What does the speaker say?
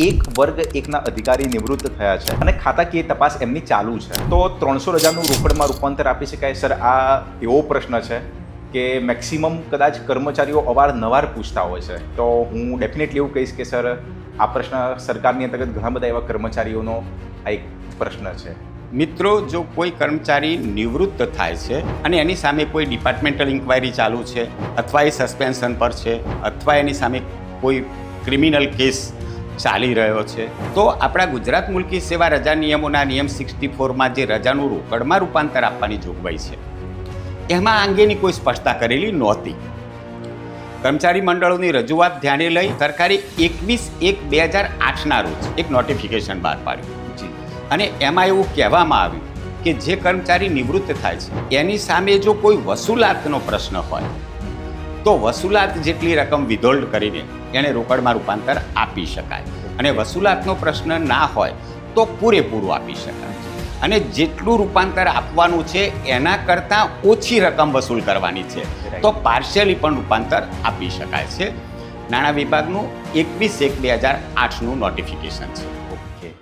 એક વર્ગ એકના અધિકારી નિવૃત્ત થયા છે અને ખાતાકીય તપાસ એમની ચાલુ છે, તો 300 રજાનું રોકડમાં રૂપાંતર આપી શકાય? સર, આ એવો પ્રશ્ન છે કે મેક્સિમમ કદાચ કર્મચારીઓ અવારનવાર પૂછતા હોય છે, તો હું ડેફિનેટલી એવું કહીશ કે સર, આ પ્રશ્ન સરકારની અંતર્ગત ઘણા બધા એવા કર્મચારીઓનો આ એક પ્રશ્ન છે. મિત્રો, જો કોઈ કર્મચારી નિવૃત્ત થાય છે અને એની સામે કોઈ ડિપાર્ટમેન્ટલ ઇન્ક્વાયરી ચાલુ છે અથવા એ સસ્પેન્શન પર છે અથવા એની સામે કોઈ ક્રિમિનલ કેસ ચાલી રહ્યો છે, તો આપણા ગુજરાત મુલકી સેવા રજા નિયમોના નિયમ 64માં જે રજાનું રોકડમાં રૂપાંતર આપવાની જોગવાઈ છે, એમાં અંગેની કોઈ સ્પષ્ટતા કરેલી નહોતી. કર્મચારી મંડળોની રજૂઆત ધ્યાને લઈ સરકારે 21/1/2008ના રોજ એક નોટિફિકેશન બહાર પાડ્યું અને એમાં એવું કહેવામાં આવ્યું કે જે કર્મચારી નિવૃત્ત થાય છે એની સામે જો કોઈ વસૂલાતનો પ્રશ્ન હોય તો વસૂલાત જેટલી રકમ વિધોલ્ડ કરીને એને રોકડમાં રૂપાંતર આપી શકાય, અને વસૂલાતનો પ્રશ્ન ના હોય તો પૂરેપૂરું આપી શકાય, અને જેટલું રૂપાંતર આપવાનું છે એના કરતાં ઓછી રકમ વસૂલ કરવાની છે તો પાર્શિયલી પણ રૂપાંતર આપી શકાય છે. નાણાં વિભાગનું 21/1/2008નું નોટિફિકેશન છે.